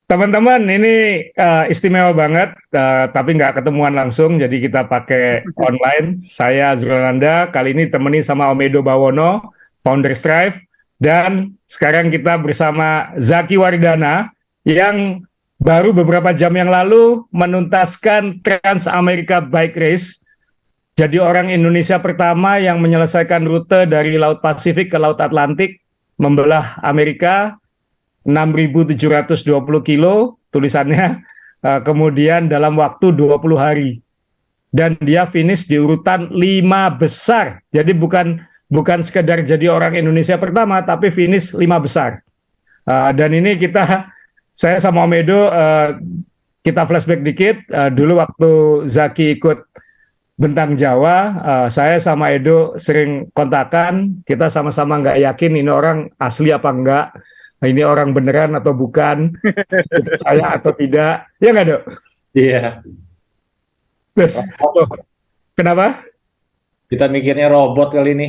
Teman-teman, ini istimewa banget, tapi nggak ketemuan langsung, jadi kita pakai online. Saya Zulanda, kali ini temani sama Om Edo Bawono, founder Strive, dan sekarang kita bersama Zaki Wardana, yang baru beberapa jam yang lalu menuntaskan Trans America Bike Race. Jadi orang Indonesia pertama yang menyelesaikan rute dari Laut Pasifik ke Laut Atlantik, membelah Amerika, 6.720 kilo tulisannya, kemudian dalam waktu 20 hari. Dan dia finish di urutan 5 besar. Jadi bukan sekedar jadi orang Indonesia pertama, tapi finish 5 besar. Dan ini saya sama Om Edo, kita flashback dikit. Dulu waktu Zaki ikut Bentang Jawa, saya sama Edo sering kontakan, kita sama-sama nggak yakin ini orang asli apa enggak, ini orang beneran atau bukan, saya atau tidak, ya nggak Dok? Iya. Terus, kenapa? Kita mikirnya robot kali ini.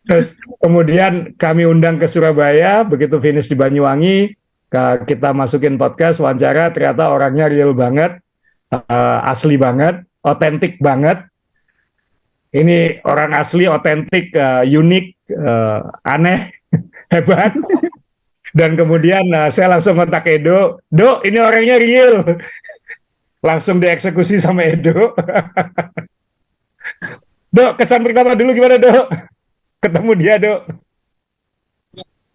Terus kemudian kami undang ke Surabaya, begitu finish di Banyuwangi, kita masukin podcast, wawancara, ternyata orangnya real banget, asli banget, otentik banget. Ini orang asli, otentik, unik, aneh, hebat. Dan kemudian saya langsung kontak Edo, Dok, ini orangnya real. Langsung dieksekusi sama Edo. Dok, kesan pertama dulu gimana, Dok? Ketemu dia, Dok.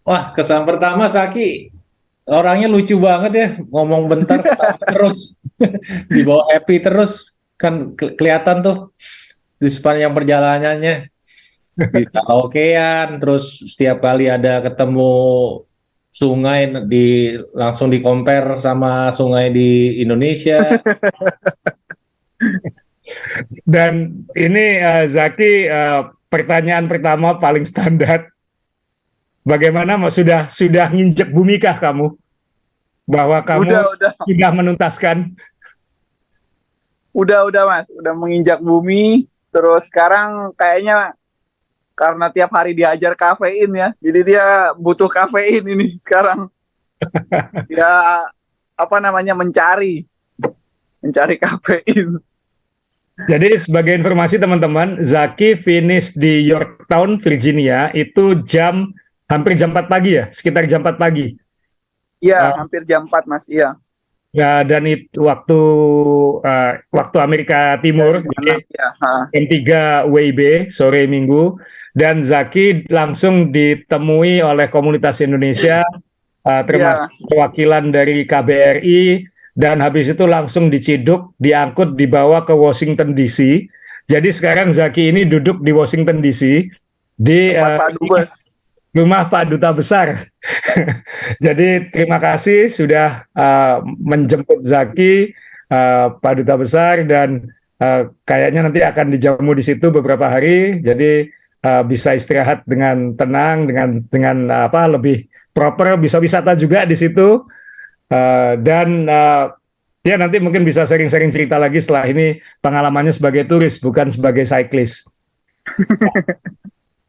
Wah, kesan pertama Saki, orangnya lucu banget ya, ngomong bentar terus dibawa happy terus, kan kelihatan tuh di sepanjang perjalanannya. Di karaokean, terus setiap kali ada ketemu sungai langsung di compare sama sungai di Indonesia. Dan ini Zaki, pertanyaan pertama paling standar. Bagaimana sudah nginjek bumi kah kamu? Bahwa kamu sudah menuntaskan? Udah Mas, udah menginjak bumi. Terus sekarang kayaknya karena tiap hari diajar kafein ya, jadi dia butuh kafein ini sekarang. Ya apa namanya, mencari kafein. Jadi sebagai informasi teman-teman, Zaki finish di Yorktown, Virginia itu hampir jam 4 pagi ya, sekitar jam 4 pagi. Iya, hampir jam 4 Mas, iya. Ya, dan itu waktu Amerika Timur, jadi jam 3 WIB, sore Minggu. Dan Zaki langsung ditemui oleh komunitas Indonesia, termasuk perwakilan dari KBRI, dan habis itu langsung diciduk, diangkut, dibawa ke Washington DC. Jadi sekarang Zaki ini duduk di Washington DC, di rumah Pak Duta Besar. Jadi terima kasih sudah menjemput Zaki, Pak Duta Besar, dan kayaknya nanti akan dijamu di situ beberapa hari. Jadi bisa istirahat dengan tenang, dengan lebih proper, bisa wisata juga di situ. Dan ya nanti mungkin bisa sering-sering cerita lagi setelah ini pengalamannya sebagai turis, bukan sebagai cyclist.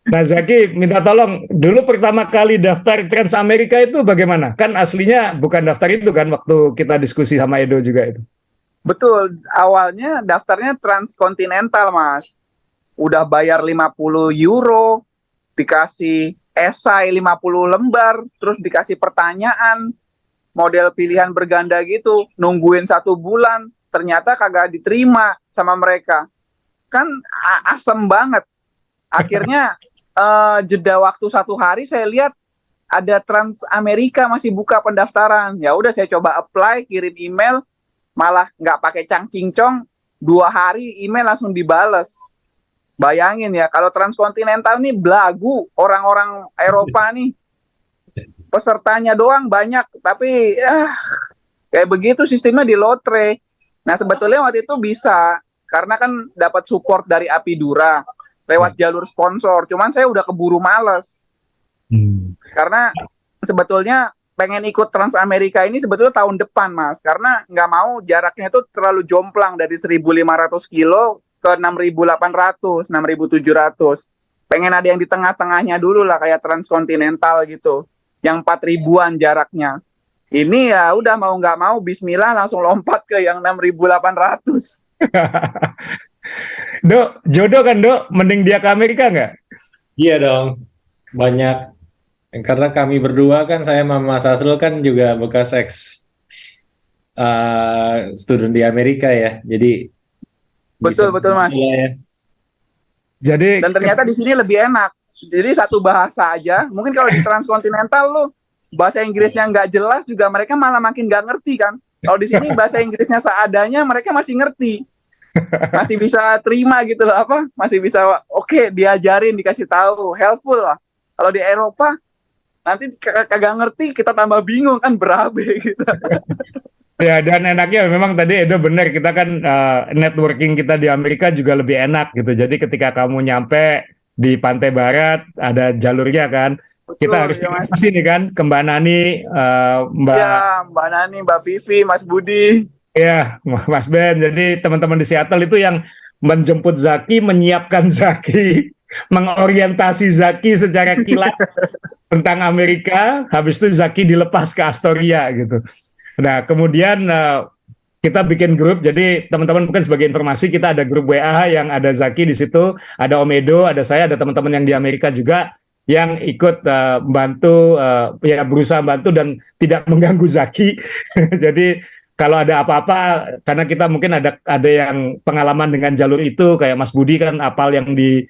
Nah Zaki, minta tolong, dulu pertama kali daftar Trans America itu bagaimana? Kan aslinya bukan daftar itu kan, waktu kita diskusi sama Edo juga itu. Betul, awalnya daftarnya transkontinental Mas. Udah bayar 50 euro, dikasih esai 50 lembar, terus dikasih pertanyaan, model pilihan berganda gitu, nungguin 1 bulan, ternyata kagak diterima sama mereka. Kan asem banget. Akhirnya jeda waktu 1 hari, saya lihat ada Trans America masih buka pendaftaran. Ya udah saya coba apply, kirim email, malah nggak pakai cang-cincong, 2 hari email langsung dibales. Bayangin ya, kalau transkontinental nih belagu, orang-orang Eropa nih, pesertanya doang banyak, tapi kayak begitu sistemnya di lotre. Nah sebetulnya waktu itu bisa, karena kan dapat support dari Apidura lewat jalur sponsor, cuman saya udah keburu males. Karena sebetulnya pengen ikut Trans America ini sebetulnya tahun depan Mas, karena nggak mau jaraknya itu terlalu jomplang dari 1.500 kilo ke 6.800, 6.700. Pengen ada yang di tengah-tengahnya dulu lah, kayak transkontinental gitu, yang 4 ribuan jaraknya. Ini ya udah mau nggak mau Bismillah langsung lompat ke yang 6.800. Dok, jodoh kan Dok? Mending dia ke Amerika nggak? Iya dong, banyak. Karena kami berdua kan, saya sama Mas Asrul kan juga bekas student di Amerika ya. Jadi bisa Betul Mas. ya. Jadi Dan ternyata di sini lebih enak. Jadi satu bahasa aja. Mungkin kalau di transkontinental lu bahasa Inggrisnya nggak jelas juga mereka malah makin nggak ngerti kan. Kalau di sini bahasa Inggrisnya seadanya mereka masih ngerti, masih bisa terima gitu loh, apa? Masih bisa oke, diajarin, dikasih tahu, helpful lah. Kalau di Eropa nanti kagak ngerti kita tambah bingung kan, berabe gitu. ya, dan enaknya memang tadi Edo benar, kita kan networking kita di Amerika juga lebih enak gitu. Jadi ketika kamu nyampe di pantai barat ada jalurnya kan. Kita Betul harus ya terima Mas. kasih nih kan ke Mbak Nani, Mbak Ya, Mbak Nani, Mbak Vivi, Mas Budi. ya, Mas Ben. Jadi teman-teman di Seattle itu yang menjemput Zaki, menyiapkan Zaki, mengorientasi Zaki secara kilat tentang Amerika. Habis itu Zaki dilepas ke Astoria gitu. Nah, kemudian kita bikin grup. Jadi teman-teman mungkin sebagai informasi, kita ada grup WA yang ada Zaki di situ, ada Om Edo, ada saya, ada teman-teman yang di Amerika juga yang ikut bantu, ya berusaha bantu dan tidak mengganggu Zaki. Jadi kalau ada apa-apa, karena kita mungkin ada yang pengalaman dengan jalur itu, kayak Mas Budi kan apal yang di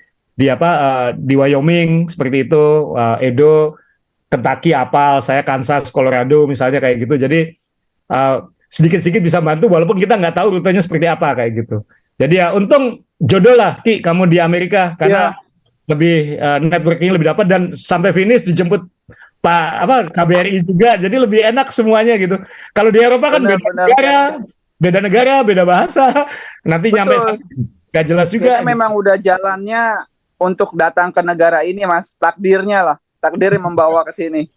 Wyoming seperti itu, Edo Kentucky apal, saya Kansas, Colorado misalnya kayak gitu. Jadi sedikit-sedikit bisa bantu walaupun kita nggak tahu rutenya seperti apa kayak gitu. Jadi ya untung jodoh lah Ki kamu di Amerika karena lebih networking lebih dapat dan sampai finish dijemput KBRI juga, jadi lebih enak semuanya gitu. Kalau di Eropa kan beda negara, beda bahasa, nanti nyampe nggak jelas juga. Kayaknya memang udah jalannya untuk datang ke negara ini Mas, takdirnya lah, takdir yang membawa ke sini.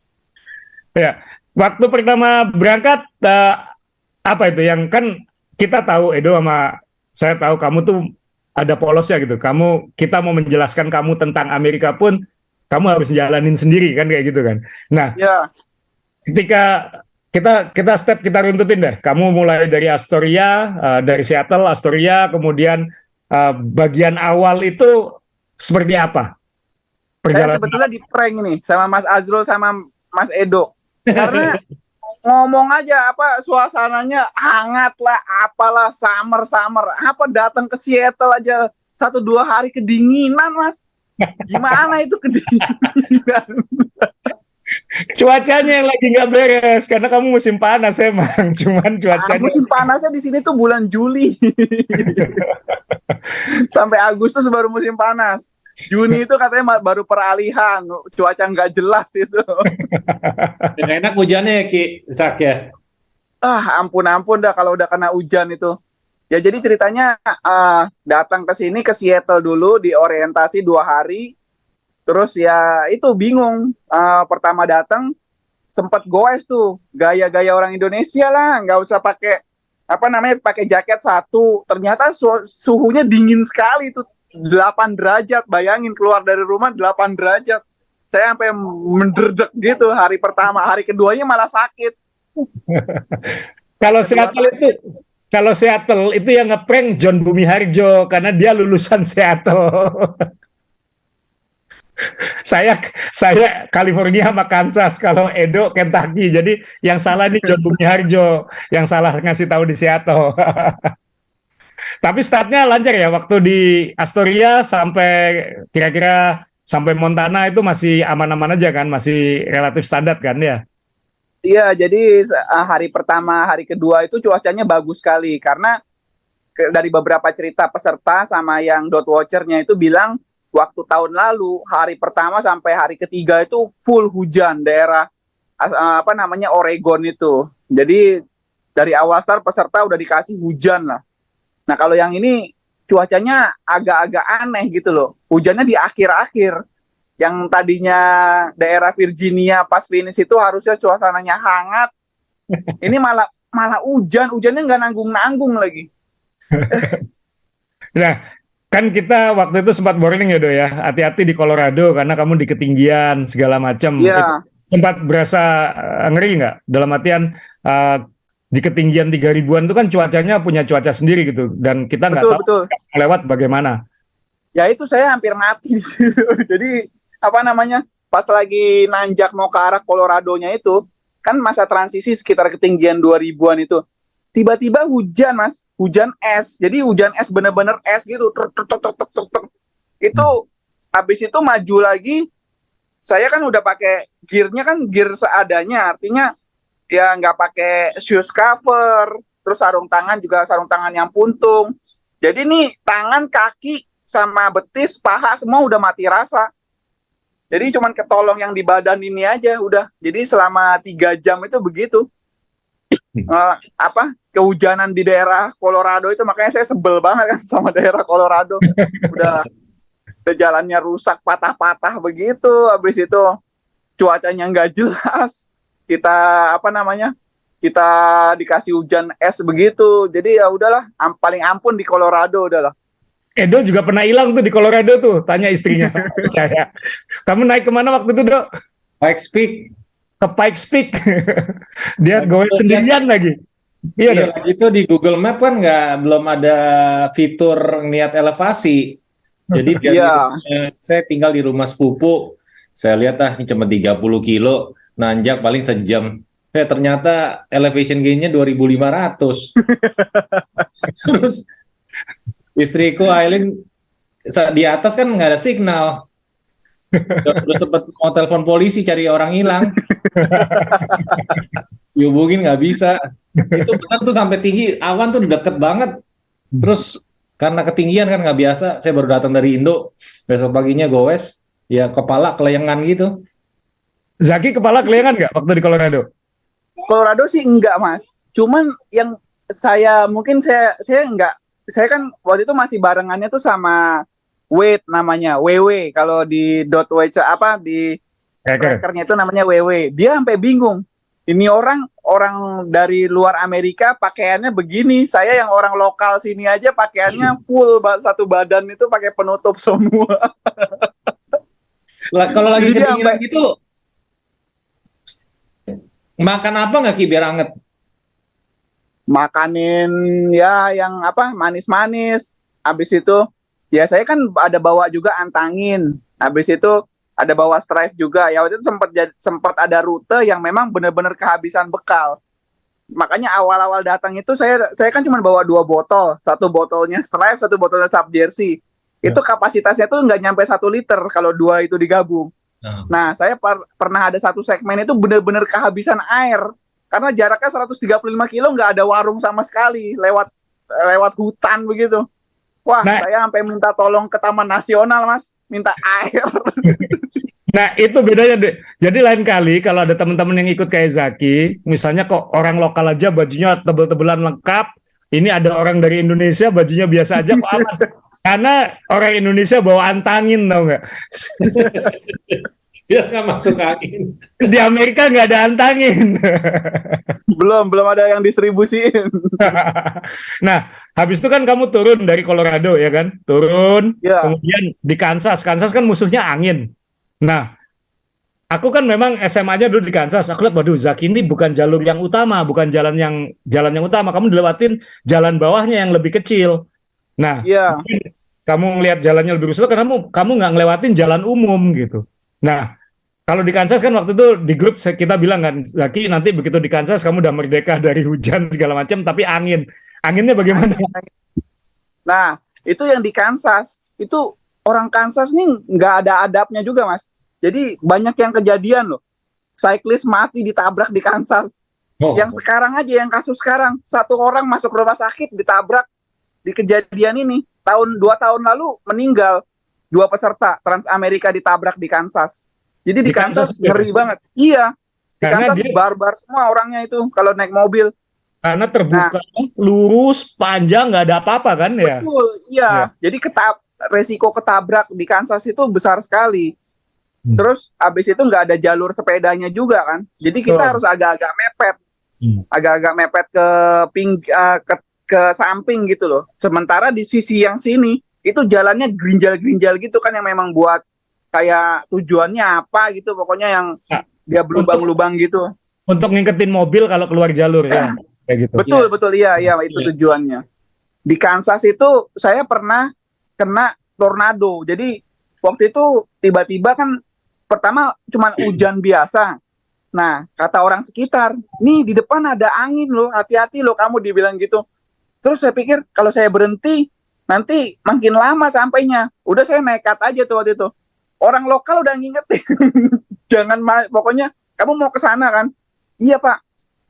Ya, waktu pertama berangkat apa itu yang kan kita tahu Edo sama saya tahu kamu tuh ada polosnya gitu. Kita mau menjelaskan kamu tentang Amerika pun kamu harus jalanin sendiri kan kayak gitu kan. Nah, ketika kita runtutin deh. Kamu mulai dari Astoria, dari Seattle, Astoria, kemudian bagian awal itu seperti apa? Saya sebetulnya di prank nih sama Mas Azrul sama Mas Edo. Karena ngomong aja apa suasananya hangat lah, apalah summer, apa datang ke Seattle aja 1-2 hari kedinginan Mas. Gimana itu kedinginan? Cuacanya yang lagi nggak beres karena kamu musim panas emang, cuman cuacanya. Musim panasnya di sini tuh bulan Juli sampai Agustus baru musim panas. Juni itu katanya baru peralihan, cuaca nggak jelas itu. Nggak enak hujannya ya Ki, Zak ya? Ampun dah kalau udah kena hujan itu. Ya jadi ceritanya datang ke sini ke Seattle dulu diorientasi 2 hari. Terus ya itu bingung. Pertama datang sempat goes tuh, gaya-gaya orang Indonesia lah, nggak usah pakai pakai jaket satu. Ternyata suhunya dingin sekali tuh, 8 derajat. Bayangin keluar dari rumah 8 derajat. Saya sampai menderdek gitu hari pertama, hari keduanya malah sakit. Kalau Seattle itu yang ngeprank John Bumi Harjo karena dia lulusan Seattle. saya California sama Kansas, kalau Edo Kentucky. Jadi yang salah nih John Bumi Harjo, yang salah ngasih tahu di Seattle. Tapi startnya lancar ya, waktu di Astoria sampai kira-kira sampai Montana itu masih aman-aman aja kan, masih relatif standar kan ya? Iya, jadi hari pertama, hari kedua itu cuacanya bagus sekali karena dari beberapa cerita peserta sama yang dot watchernya itu bilang waktu tahun lalu hari pertama sampai hari ketiga itu full hujan daerah Oregon itu. Jadi dari awal start peserta udah dikasih hujan lah. Nah kalau yang ini cuacanya agak-agak aneh gitu loh. Hujannya di akhir-akhir. Yang tadinya daerah Virginia pas finish itu harusnya suasananya hangat. Ini malah hujannya nggak nanggung lagi. Nah, kan kita waktu itu sempat warning ya Do ya, hati-hati di Colorado karena kamu di ketinggian segala macam. Iya. sempat berasa ngeri nggak? Dalam artian di ketinggian 3.000-an itu kan cuacanya punya cuaca sendiri gitu, dan kita nggak tahu Betul. lewat bagaimana. Ya itu saya hampir mati di situ. Jadi apa namanya, pas lagi nanjak mau ke arah Colorado-nya itu, kan masa transisi sekitar ketinggian 2000-an itu. Tiba-tiba hujan, Mas. Hujan es. Jadi hujan es bener-bener es gitu. Itu habis itu maju lagi. Saya kan udah pakai gearnya kan gear seadanya. Artinya ya nggak pakai shoes cover. Terus sarung tangan juga sarung tangan yang puntung. Jadi nih tangan, kaki, sama betis, paha semua udah mati rasa. Jadi cuman ketolong yang di badan ini aja udah. Jadi selama 3 jam itu begitu. Kehujanan di daerah Colorado itu, makanya saya sebel banget kan sama daerah Colorado. Udah jalannya rusak, patah-patah begitu. Habis itu cuacanya nggak jelas. Kita kita dikasih hujan es begitu. Jadi ya udahlah, paling ampun di Colorado udahlah. Edo juga pernah hilang tuh di Colorado tuh, tanya istrinya. Percaya. Kamu naik kemana waktu itu, Dok? Pikes Peak. Ke Pikes Peak. Dia goes sendirian lagi. Iya, Dok. Lagi itu di Google Map kan belum ada fitur niat elevasi. Jadi saya tinggal di rumah sepupu. Saya lihat ini cuma 30 kilo, nanjak paling sejam. Ternyata elevation gain-nya 2.500. Terus istriku Aileen di atas kan nggak ada signal. Udah sempet mau telepon polisi cari orang hilang. Dihubungin nggak bisa. Itu benar tuh sampai tinggi, awan tuh deket banget. Terus karena ketinggian kan nggak biasa, saya baru datang dari Indo. Besok paginya goes, ya kepala kelayangan gitu. Zaki kepala kelayangan nggak waktu di Colorado? Colorado sih enggak, Mas. Cuman yang saya enggak. Saya kan waktu itu masih barengannya tuh sama Wade namanya, WW. Kalau di di trackernya itu namanya WW. Dia sampai bingung. Ini orang dari luar Amerika pakaiannya begini. Saya yang orang lokal sini aja pakaiannya full, satu badan itu pakai penutup semua. Kalau lagi kedinginan gitu, makan apa nggak Ki biar anget? Makanin ya yang manis-manis. Habis itu ya saya kan ada bawa juga antangin. Habis itu ada bawa strive juga. Ya waktu itu sempat ada rute yang memang benar-benar kehabisan bekal. Makanya awal-awal datang itu saya kan cuma bawa 2 botol. 1 botolnya strive, 1 botolnya sub jersey. Itu kapasitasnya tuh nggak nyampe 1 liter kalau 2 itu digabung. Nah, saya pernah ada satu segmen itu benar-benar kehabisan air. Karena jaraknya 135 kilo nggak ada warung sama sekali, lewat hutan begitu. Wah, saya sampai minta tolong ke Taman Nasional, Mas, minta air. Nah, itu bedanya, deh. Jadi lain kali kalau ada teman-teman yang ikut kayak Zaki, misalnya kok orang lokal aja bajunya tebel-tebelan lengkap, ini ada orang dari Indonesia bajunya biasa aja, kok aman? Karena orang Indonesia bawa antangin, tau nggak? Dia nggak masuk angin. Di Amerika nggak ada antangin. belum ada yang distribusiin. Nah, habis itu kan kamu turun dari Colorado ya kan? Turun, kemudian di Kansas. Kansas kan musuhnya angin. Nah, aku kan memang SMA-nya dulu di Kansas. Aku lihat, waduh, Zaki ini bukan jalur yang utama, bukan jalan yang utama. Kamu dilewatin jalan bawahnya yang lebih kecil. Nah, kamu ngelihat jalannya lebih rusuh, karena kamu nggak ngelewatin jalan umum gitu. Nah, kalau di Kansas kan waktu itu di grup kita bilang kan, Zaki nanti begitu di Kansas kamu udah merdeka dari hujan segala macam, tapi anginnya bagaimana? Nah, itu yang di Kansas, itu orang Kansas nih nggak ada adabnya juga, Mas. Jadi banyak yang kejadian loh, cyclist mati ditabrak di Kansas. Yang sekarang aja, yang kasus sekarang, 1 orang masuk rumah sakit ditabrak di kejadian ini. 2 tahun lalu meninggal 2 peserta Trans Amerika ditabrak di Kansas. Jadi di Kansas ngeri banget. Iya. Di Kansas barbar semua orangnya itu kalau naik mobil. Karena terbuka, lurus, panjang, nggak ada apa-apa kan ya? Betul, iya. Jadi resiko ketabrak di Kansas itu besar sekali. Terus abis itu nggak ada jalur sepedanya juga kan. Jadi kita harus agak-agak mepet. Agak-agak mepet ke samping gitu loh. Sementara di sisi yang sini itu jalannya gerinjal-gerinjal gitu kan, yang memang buat kayak tujuannya apa gitu, pokoknya yang dia berlubang-lubang gitu. Untuk ngingketin mobil kalau keluar jalur ya, kayak gitu. Betul, iya, itu tujuannya. Di Kansas itu saya pernah kena tornado. Jadi waktu itu tiba-tiba kan pertama cuman hujan biasa. Nah, kata orang sekitar, nih di depan ada angin loh, hati-hati loh kamu, dibilang gitu. Terus saya pikir kalau saya berhenti nanti makin lama sampainya. Udah saya nekat aja tuh waktu itu. Orang lokal udah ngingetin. Pokoknya kamu mau ke sana kan? Iya Pak,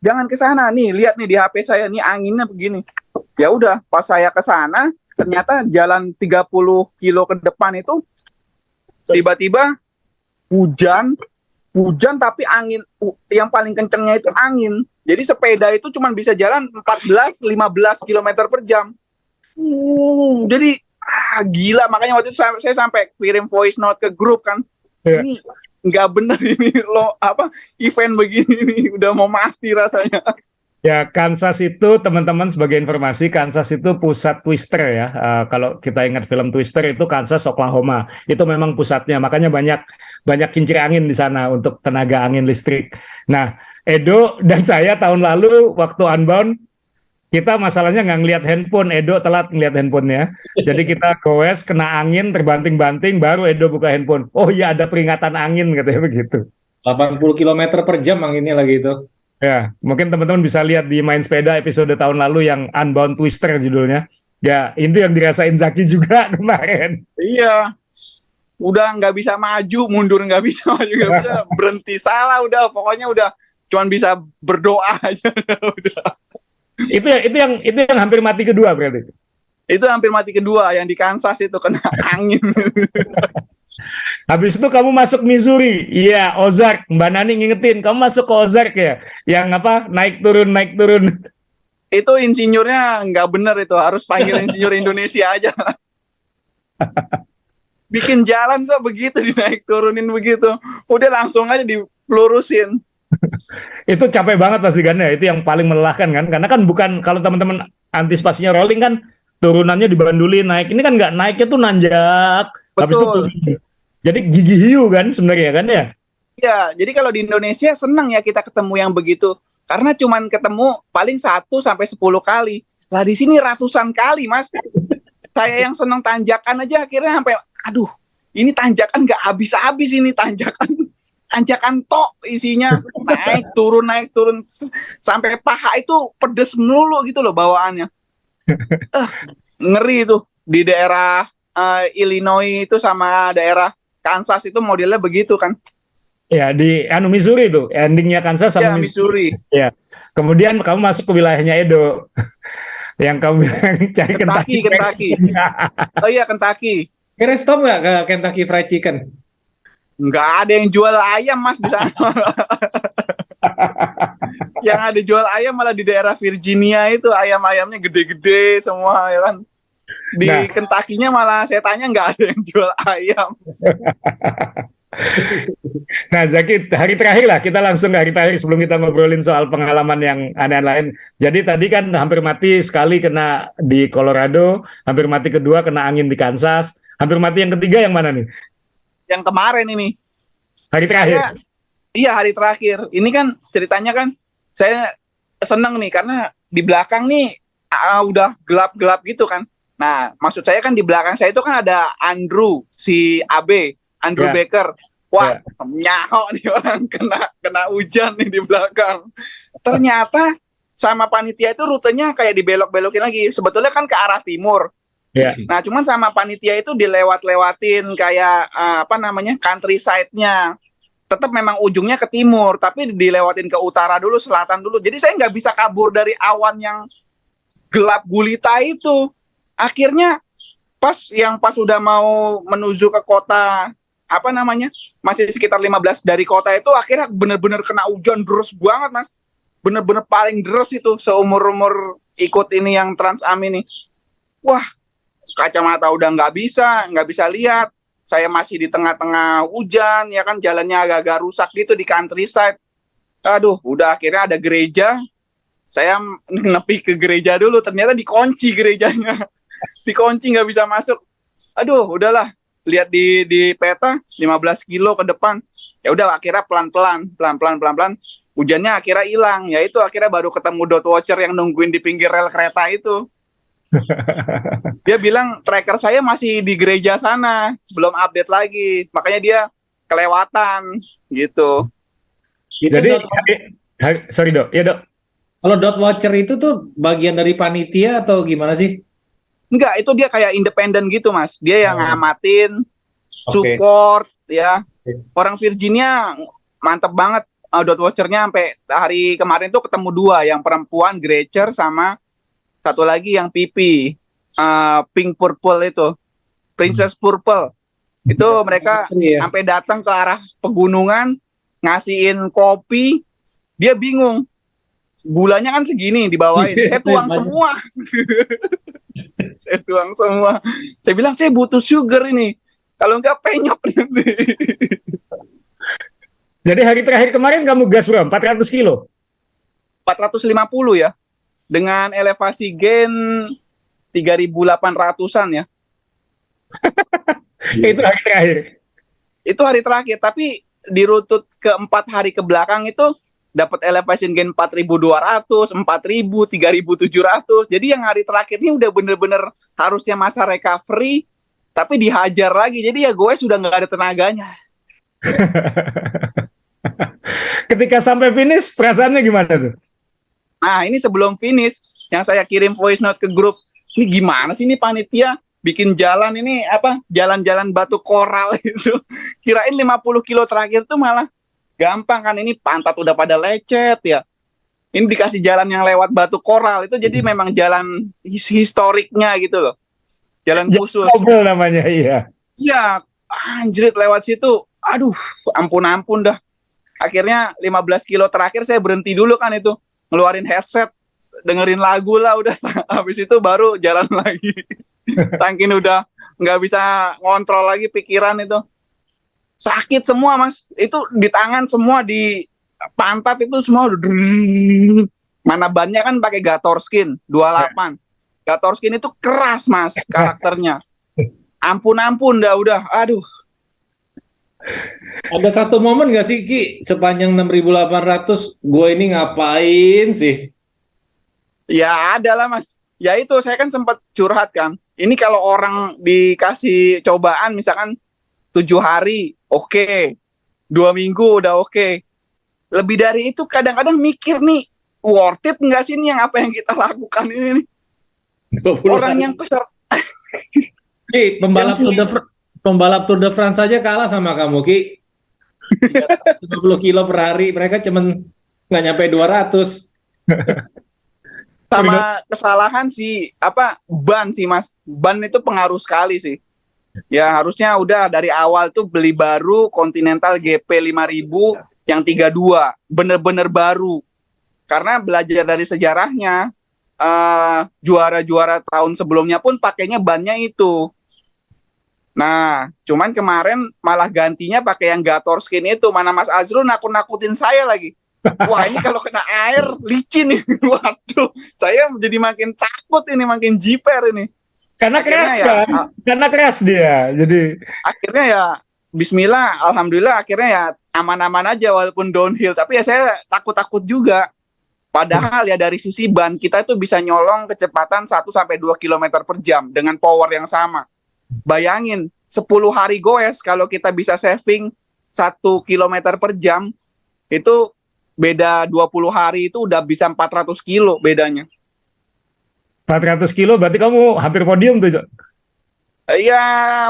jangan ke sana nih, lihat nih di HP saya nih anginnya begini. Ya udah, pas saya ke sana, ternyata jalan 30 kilo ke depan itu tiba-tiba hujan tapi angin yang paling kencengnya itu angin. Jadi sepeda itu cuma bisa jalan 14-15 km per jam. Jadi gila, makanya waktu itu saya sampai kirim voice note ke grup kan. Ini nggak bener ini event begini nih, udah mau mati rasanya. Ya, Kansas itu teman-teman sebagai informasi, Kansas itu pusat Twister ya. Kalau kita ingat film Twister itu Kansas, Oklahoma. Itu memang pusatnya. Makanya banyak kincir angin di sana untuk tenaga angin listrik. Nah, Edo dan saya tahun lalu waktu Unbound, kita masalahnya nggak ngelihat handphone. Edo telat ngelihat handphonenya. Jadi kita goes, kena angin, terbanting-banting, baru Edo buka handphone. Oh iya, ada peringatan angin, katanya begitu. 80 km per jam anginnya lagi itu. Ya, mungkin teman-teman bisa lihat di Main Sepeda episode tahun lalu yang Unbound Twister judulnya. Ya, itu yang dirasain Zaki juga kemarin. Iya, udah nggak bisa maju, mundur nggak bisa, berhenti salah, udah pokoknya udah cuman bisa berdoa aja. Udah. Itu yang hampir mati kedua berarti. Itu hampir mati kedua yang di Kansas itu kena angin. Habis itu kamu masuk Missouri. Iya, Ozark. Mbak Nani ngingetin, kamu masuk ke Ozark ya? Yang apa? Naik turun. Itu insinyurnya nggak bener itu. Harus panggil insinyur Indonesia aja. Bikin jalan kok begitu, dinaik turunin begitu. Udah langsung aja dipelurusin. Itu capek banget pasti kan ya? Itu yang paling melelahkan kan? Karena kan bukan, kalau teman-teman antisipasinya rolling kan, turunannya dibandulin naik. Ini kan nggak naiknya tuh nanjak. Habis itu Betul. Jadi gigi hiu kan sebenarnya kan ya? Iya, jadi kalau di Indonesia senang ya kita ketemu yang begitu. Karena cuman ketemu paling 1-10 kali. Lah di sini ratusan kali, Mas. Saya yang senang tanjakan aja akhirnya sampai, aduh, ini tanjakan nggak habis-habis ini tanjakan tok isinya, naik turun sampai paha itu pedes melulu gitu loh bawaannya. Ngeri itu di daerah Illinois itu sama daerah Kansas itu modelnya begitu kan. Ya, di Missouri itu endingnya Kansas sama Missouri. Ya. Kemudian kamu masuk ke wilayahnya Edo. Yang kamu bilang cari Kentucky. Oh iya, Kentucky. Kira stop nggak ke Kentucky Fried Chicken? Nggak ada yang jual ayam, Mas, di sana. Yang ada jual ayam malah di daerah Virginia itu, ayam-ayamnya gede-gede semua ya kan. Di Kentucky-nya malah saya tanya nggak ada yang jual ayam. Nah, Zaki, hari terakhir lah, kita langsung ke hari terakhir sebelum kita ngobrolin soal pengalaman yang aneh lain. Jadi tadi kan hampir mati sekali kena di Colorado, hampir mati kedua kena angin di Kansas, hampir mati yang ketiga yang mana nih? Yang kemarin ini. Hari terakhir? Iya, hari terakhir. Ini kan ceritanya kan, saya seneng nih, karena di belakang nih udah gelap-gelap gitu kan. Nah, maksud saya kan di belakang saya itu kan ada Andrew, si AB. Andrew Baker, wah, nyaho nih orang kena hujan nih di belakang. Ternyata sama panitia itu rutenya kayak dibelok-belokin lagi. Sebetulnya kan ke arah timur. Nah, cuman sama panitia itu dilewat-lewatin kayak countryside-nya. Tetap memang ujungnya ke timur, tapi dilewatin ke utara dulu, selatan dulu. Jadi saya nggak bisa kabur dari awan yang gelap gulita itu. Akhirnya pas udah mau menuju ke kota, masih sekitar 15 dari kota itu, akhirnya bener-bener kena hujan deras banget, Mas. Bener-bener paling deras itu seumur-umur ikut ini yang Trans Am ini. Wah, kacamata udah nggak bisa lihat. Saya masih di tengah-tengah hujan, ya kan, jalannya agak-agak rusak gitu di countryside. Aduh, udah akhirnya ada gereja. Saya nepi ke gereja dulu, ternyata dikunci gerejanya. Dikunci, nggak bisa masuk. Aduh, udahlah. lihat di peta 15 kilo ke depan. Ya udah akhirnya pelan-pelan hujannya akhirnya hilang. Ya itu akhirnya baru ketemu dot watcher yang nungguin di pinggir rel kereta itu. Dia bilang tracker saya masih di gereja sana, belum update lagi. Makanya dia kelewatan gitu. Itu Jadi, dot, sorry Dok, ya Dok. kalau dot watcher itu tuh bagian dari panitia atau gimana sih? Enggak, itu dia kayak independen gitu, Mas. Dia yang ngamatin, Oke. support, ya. Oke. Orang Virginia mantep banget. Dot watchernya sampai hari kemarin tuh ketemu 2, yang perempuan Gretcher sama satu lagi yang pipi pink purple itu, Princess Purple. Itu mereka Ya. sampai datang ke arah pegunungan, ngasihin kopi, dia bingung. Gulanya kan segini dibawain, saya tuang semua. Saya tuang semua. Saya bilang saya butuh sugar ini. Kalau enggak penyok nanti. Jadi hari terakhir kemarin kamu gas berapa? 400 kilo? 450 ya. Dengan elevasi gen 3.800-an ya. Itu hari terakhir. Itu hari terakhir, tapi di rutut keempat hari ke belakang itu dapat elevation gain 4.200, 4.000, 3.700. Jadi yang hari terakhir ini udah bener-bener harusnya masa recovery, tapi dihajar lagi. Jadi ya gue sudah nggak ada tenaganya. Ketika sampai finish, perasaannya gimana tuh? Nah ini sebelum finish, yang saya kirim voice note ke grup, ini gimana sih ini panitia bikin jalan ini apa, jalan-jalan batu koral itu. Kirain 50 kilo terakhir tuh malah gampang kan, ini pantat udah pada lecet ya. Ini dikasih jalan yang lewat batu koral itu, jadi memang jalan historiknya gitu loh. Jalan khusus. Kobel namanya, iya. Iya, anjrit lewat situ. Aduh, ampun dah. Akhirnya 15 kilo terakhir saya berhenti dulu kan itu. Ngeluarin headset, dengerin lagu lah udah. Habis itu baru jalan lagi. Saking udah nggak bisa ngontrol lagi pikiran itu. Sakit semua Mas, itu di tangan semua, di pantat itu semua. Mana bannya kan pakai Gatorskin 28. Gatorskin itu keras Mas karakternya. Ampun dah udah, aduh. Ada satu momen nggak sih Ki, sepanjang 6.800 gue ini ngapain sih? Ya ada lah Mas. Ya itu saya kan sempat curhat kan. Ini kalau orang dikasih cobaan misalkan 7 hari, oke. 2 minggu udah oke. Lebih dari itu kadang-kadang mikir nih, worth it nggak sih ini yang apa yang kita lakukan ini nih? 20 Orang hari. yang peserta. Ki, pembalap Tour de France aja kalah sama kamu Ki. 320 kilo per hari, mereka cuman nggak nyampe 200. Sama kesalahan sih, apa, ban sih Mas. Ban itu pengaruh sekali sih. Ya harusnya udah dari awal tuh beli baru Continental GP 5000 yang 32, bener-bener baru. Karena belajar dari sejarahnya, juara-juara tahun sebelumnya pun pakainya bannya itu. Nah, cuman kemarin malah gantinya pakai yang Gatorskin itu. Mana Mas Azrul nakut-nakutin saya lagi. Wah ini kalau kena air licin nih. Waduh, saya jadi makin takut ini, makin jiper ini. Karena Akhirnya keras ya, kan? Karena keras dia. Jadi akhirnya ya bismillah, alhamdulillah akhirnya ya aman-aman aja walaupun downhill. Tapi ya saya takut-takut juga. Padahal ya dari sisi ban kita itu bisa nyolong kecepatan 1-2 km per jam dengan power yang sama. Bayangin 10 hari goes kalau kita bisa saving 1 km per jam, itu beda 20 hari itu udah bisa 400 kilo bedanya. 400 kilo berarti kamu hampir podium tuh, Jok. Ya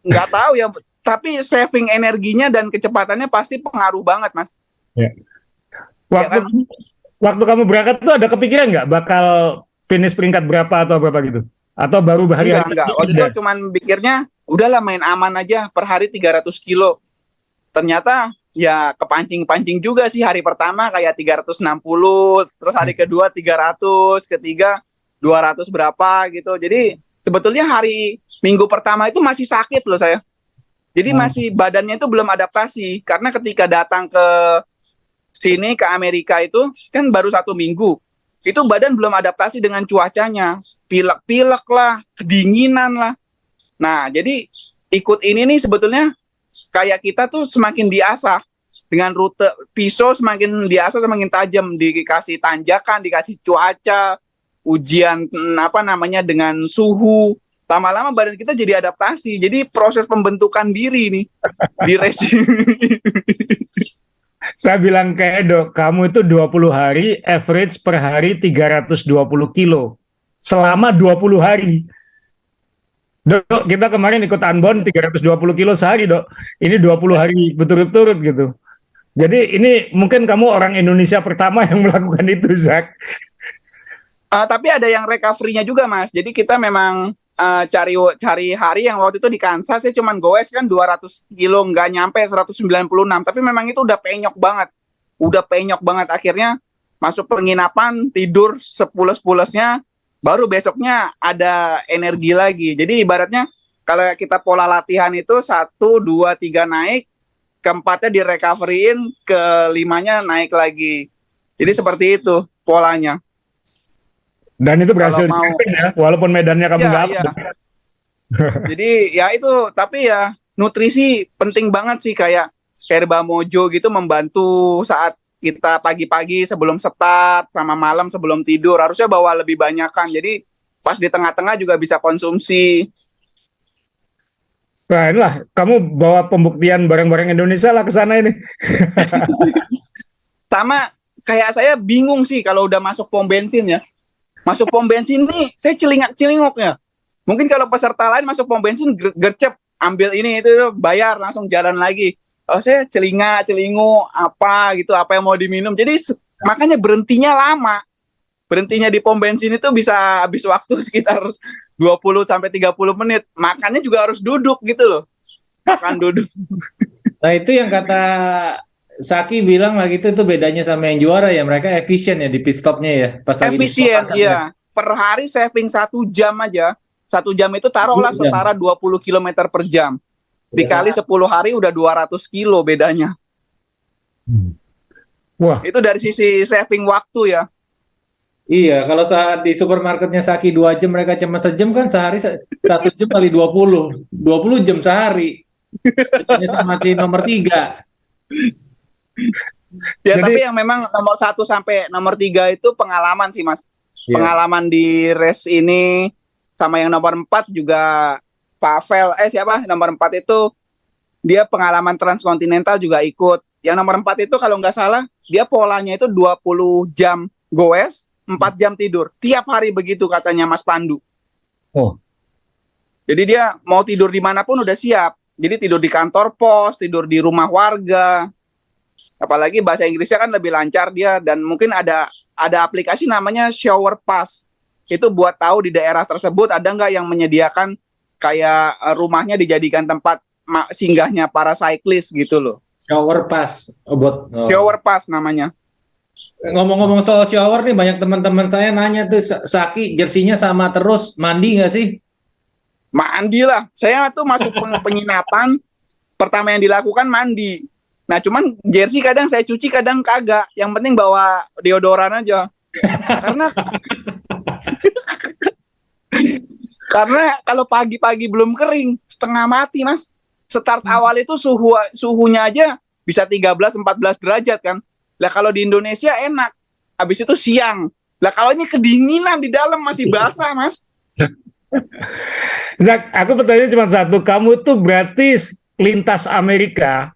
nggak tahu ya, tapi saving energinya dan kecepatannya pasti pengaruh banget Mas. Ya. Ya kan? Waktu kamu berangkat tuh ada kepikiran nggak bakal finish peringkat berapa atau berapa gitu? Atau baru hari-hari? Enggak. Waktu itu cuman pikirnya udahlah main aman aja, per hari 300 kilo. Ternyata ya kepancing-pancing juga sih. Hari pertama kayak 360, terus hari kedua 300, ketiga 200 berapa gitu. Jadi sebetulnya hari minggu pertama itu masih sakit loh saya. Jadi masih badannya itu belum adaptasi. Karena ketika datang ke sini, ke Amerika itu kan baru 1 minggu. Itu badan belum adaptasi dengan cuacanya. Pilek-pilek lah, kedinginan lah. Nah, jadi ikut ini nih sebetulnya kayak kita tuh semakin diasah dengan rute pisau, semakin diasah semakin tajam, dikasih tanjakan, dikasih cuaca, ujian apa namanya dengan suhu, lama-lama badan kita jadi adaptasi, jadi proses pembentukan diri nih di racing. Saya bilang ke Edo, kamu itu 20 hari, average per hari 320 kilo. Selama 20 hari. Dok, kita kemarin ikut Unbound 320 kilo sehari, Dok. Ini 20 hari berturut-turut gitu. Jadi ini mungkin kamu orang Indonesia pertama yang melakukan itu, Zak. Tapi ada yang recovery-nya juga, Mas. Jadi kita memang cari hari yang waktu itu di Kansas ya cuman goes kan 200 kilo, nggak nyampe 196. Tapi memang itu udah penyok banget. Udah penyok banget. Akhirnya masuk penginapan, tidur sepules-pulesnya, baru besoknya ada energi lagi. Jadi ibaratnya kalau kita pola latihan itu 1, 2, 3 naik, keempatnya direcoveryin, kelimanya naik lagi. Jadi seperti itu polanya. Dan itu berhasil Kalau mau, ya, walaupun medannya kamu iya, nggak iya. apa. Jadi ya itu, tapi ya nutrisi penting banget sih, kayak Herba Mojo gitu membantu saat kita pagi-pagi sebelum start sama malam sebelum tidur, harusnya bawa lebih banyakan. Jadi pas di tengah-tengah juga bisa konsumsi. Nah, inilah kamu bawa pembuktian barang-barang Indonesia lah ke sana ini. Sama kayak saya bingung sih kalau udah masuk pom bensin ya. Masuk pom bensin nih, saya celingak-celingoknya. Mungkin kalau peserta lain masuk pom bensin gercep, ambil ini itu bayar langsung jalan lagi. Oh, saya celingak-celingu apa gitu, apa yang mau diminum. Jadi makanya berhentinya lama. Berhentinya di pom bensin itu bisa habis waktu sekitar 20 sampai 30 menit. Makannya juga harus duduk gitu loh. Makan duduk. Nah itu yang kata Saki bilang lagi itu bedanya sama yang juara ya, mereka efisien ya di pit stopnya ya. Pas lagi di Efisien, stop, iya. Per hari saving 1 jam aja. 1 jam itu taruhlah 1 jam. setara 20 km per jam. Dikali 10 hari udah 200 kilo bedanya. Wah, Itu dari sisi saving waktu ya. Iya, kalau saat di supermarketnya Saki 2 jam, mereka cuma sejam kan, sehari 1 jam kali 20 jam sehari. Bedanya sama si nomor 3. Ya, Jadi- tapi yang memang nomor 1 sampai nomor 3 itu pengalaman sih, Mas. Iya. Pengalaman di race ini, sama yang nomor 4 juga Pavel, siapa? Nomor 4 itu dia pengalaman transkontinental juga ikut. Yang nomor 4 itu kalau nggak salah, dia polanya itu 20 jam goes, 4 jam tidur. Tiap hari begitu katanya Mas Pandu. Oh. Jadi dia mau tidur dimanapun udah siap. Jadi tidur di kantor pos, tidur di rumah warga. Apalagi bahasa Inggrisnya kan lebih lancar dia, dan mungkin ada aplikasi namanya Shower Pass. Itu buat tahu di daerah tersebut ada nggak yang menyediakan kayak rumahnya dijadikan tempat singgahnya para cyclist gitu loh. Shower pass. Shower Pass namanya. Ngomong-ngomong soal shower nih, banyak teman-teman saya nanya tuh, Saki jersinya sama terus, mandi nggak sih? Mandi lah. Saya tuh masuk penginapan, pertama yang dilakukan mandi. Nah, cuman jersey kadang saya cuci, kadang kagak. Yang penting bawa deodoran aja. Karena kalau pagi-pagi belum kering, setengah mati, Mas. Start awal itu suhunya aja bisa 13-14 derajat kan. Lah kalau di Indonesia enak. Habis itu siang. Lah kalau ini kedinginan di dalam masih basah, Mas. Zak, aku pertanyaan cuma satu. Kamu tuh berarti lintas Amerika,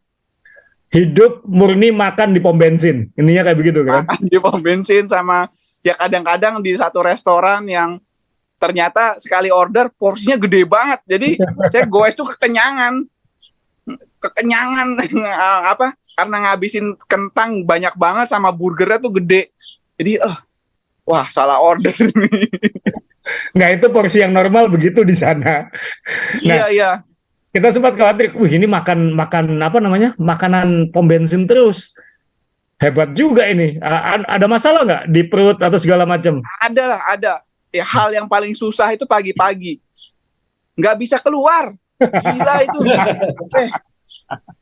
hidup murni makan di pom bensin. Ininya kayak begitu kan? Makan di pom bensin, sama ya kadang-kadang di satu restoran yang ternyata sekali order porsinya gede banget. Jadi saya goes tuh kekenyangan apa? Karena ngabisin kentang banyak banget sama burgernya tuh gede. Jadi wah, salah order nih. Nggak, itu porsi yang normal begitu di sana. Nah, Iya. kita sempat khawatir, ini makan apa namanya, makanan pom bensin terus. Hebat juga ini. Ada masalah nggak di perut atau segala macam? Ada. Ya, hal yang paling susah itu pagi-pagi. Nggak bisa keluar. Gila itu.